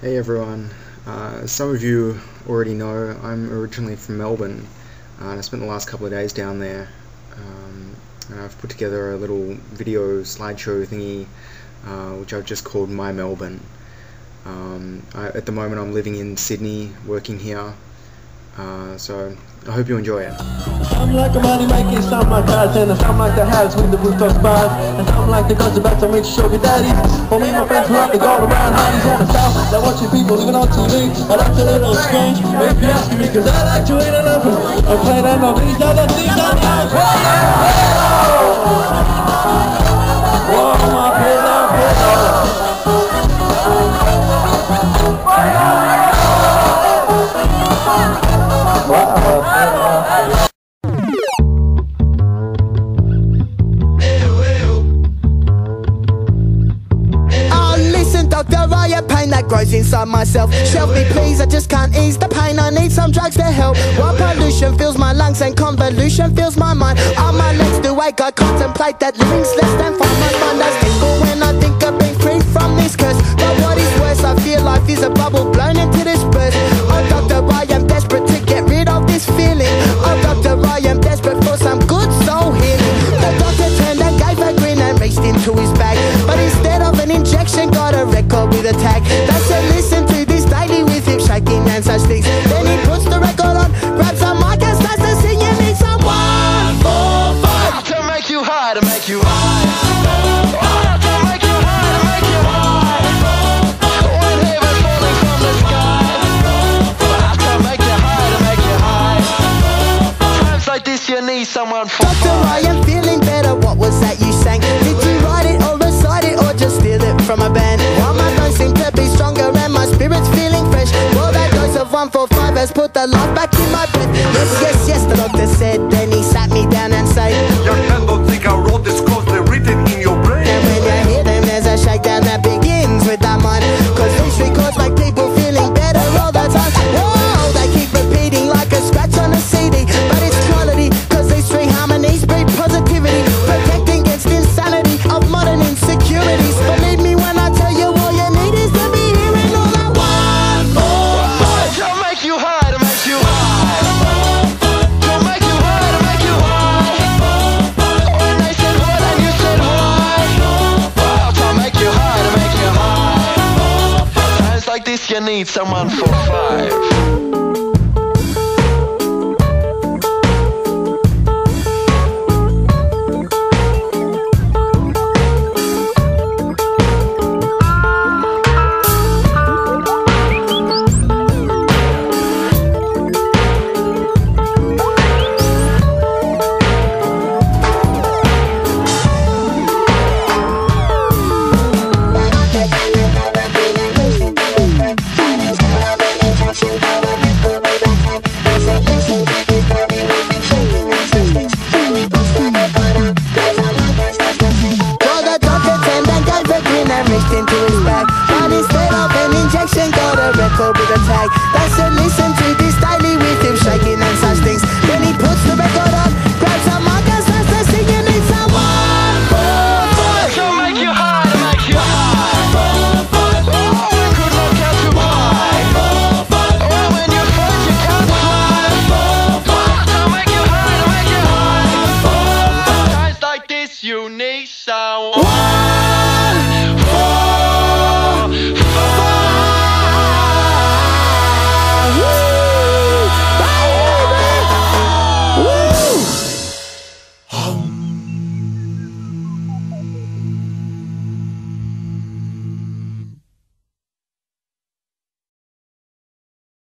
Hey everyone, as some of you already know, I'm originally from Melbourne, and I spent the last couple of days down there, and I've put together a little video slideshow thingy which I've just called My Melbourne. At the moment I'm living in Sydney, working here, so I hope you enjoy it. I'm like a money making some like cars, and I'm like the house with the rooftop bars, and I'm like the guns about to reach sugar daddies. For me, my friends who like to go around honey's on the south. They're watching people living on TV. I like to little strange. Maybe asking me cause I like to eat an apple. I play that of these other things on the house. Whoa, my pillow, pillow. Pain that grows inside myself. Shelf me please, I just can't ease the pain. I need some drugs to help. While pollution fills my lungs and convolution fills my mind. On my legs do wake, I contemplate that living's less than fun. My mind does tingle when I think I've been free from this curse. But what is worse, I feel life is a bubble blown into this burst. Oh doctor, I am desperate to get rid of this feeling. Oh doctor, I am desperate for some good soul healing. The doctor turned and gave a grin and reached into his bag, but instead of an injection got a record with a tag that said listen to this daily with hip shaking and such things. Then he puts the record on, grabs a mic and starts to sing. You need some 145 to make you high, to make you high. To make you high, to make you high. When heaven's falling from the sky. To make you high, to make you high. Times like this you need someone for. Doctor, I am feeling better. What was that you sang? Did you write it or recite it or just steal it from a band? While my bones seem to be stronger and my spirit's feeling fresh. Well, that dose of 145 has put the life back in my breath. Yes, yes, yes, the doctor said. Then he sat me down and said, your hand don't think I wrote this cause they're written in your brain. and when you hear them there's a shakedown that begins with that mind. Cause these records make people feeling better all the time. Whoa, they keep repeating like a scratch on a CD. But it's quality, cause these three harmonies breed positivity, protecting against insanity of modern insecurities. Believe me when I tell you all you need is to be hearing all that 145 to make you high, to make you high. To make you high, to make you high. When they said what and you said why. Well, to make you high, to make you high. Times like this you need someone for 5.